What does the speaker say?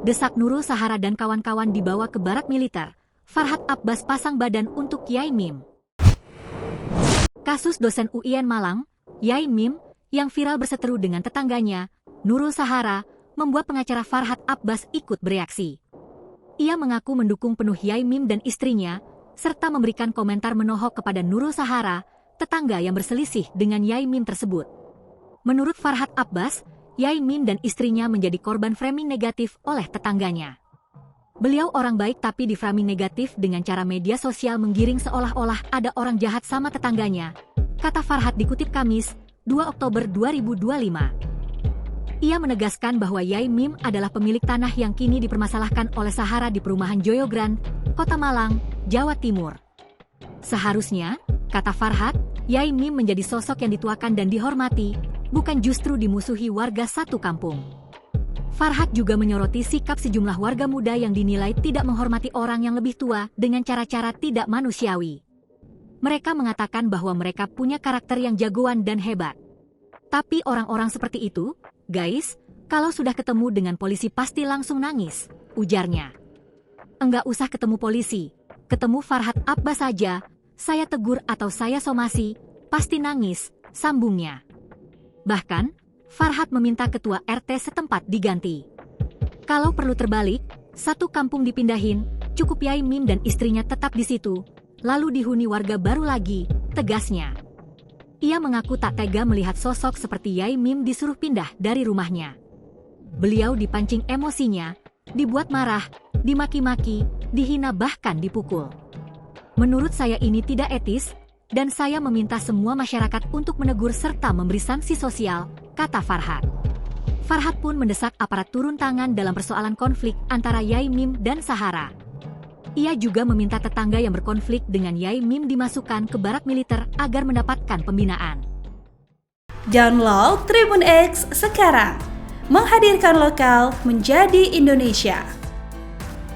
Desak Nurul Sahara dan kawan-kawan dibawa ke barak militer. Farhad Abbas pasang badan untuk Yai Mim. Kasus dosen UIN Malang, Yai Mim, yang viral berseteru dengan tetangganya, Nurul Sahara, membuat pengacara Farhad Abbas ikut bereaksi. Ia mengaku mendukung penuh Yai Mim dan istrinya, serta memberikan komentar menohok kepada Nurul Sahara, tetangga yang berselisih dengan Yai Mim tersebut. Menurut Farhad Abbas, Yai Mim dan istrinya menjadi korban framing negatif oleh tetangganya. Beliau orang baik tapi di framing negatif dengan cara media sosial menggiring seolah-olah ada orang jahat sama tetangganya, kata Farhad dikutip Kamis, 2 Oktober 2025. Ia menegaskan bahwa Yai Mim adalah pemilik tanah yang kini dipermasalahkan oleh Sahara di perumahan Joyogrand, Kota Malang, Jawa Timur. Seharusnya, kata Farhad, Yai Mim menjadi sosok yang dituakan dan dihormati, bukan justru dimusuhi warga satu kampung. Farhad juga menyoroti sikap sejumlah warga muda yang dinilai tidak menghormati orang yang lebih tua dengan cara-cara tidak manusiawi. Mereka mengatakan bahwa mereka punya karakter yang jagoan dan hebat. Tapi orang-orang seperti itu, guys, kalau sudah ketemu dengan polisi pasti langsung nangis, ujarnya. Enggak usah ketemu polisi, ketemu Farhad Abbas saja, saya tegur atau saya somasi, pasti nangis, sambungnya. Bahkan, Farhad meminta ketua RT setempat diganti. Kalau perlu terbalik, satu kampung dipindahin, cukup Yai Mim dan istrinya tetap di situ, lalu dihuni warga baru lagi, tegasnya. Ia mengaku tak tega melihat sosok seperti Yai Mim disuruh pindah dari rumahnya. Beliau dipancing emosinya, dibuat marah, dimaki-maki, dihina bahkan dipukul. Menurut saya ini tidak etis, dan saya meminta semua masyarakat untuk menegur serta memberi sanksi sosial, kata Farhad. Farhad pun mendesak aparat turun tangan dalam persoalan konflik antara Yai Mim dan Sahara. Ia juga meminta tetangga yang berkonflik dengan Yai Mim dimasukkan ke barak militer agar mendapatkan pembinaan. Download Tribun X sekarang, menghadirkan lokal menjadi Indonesia.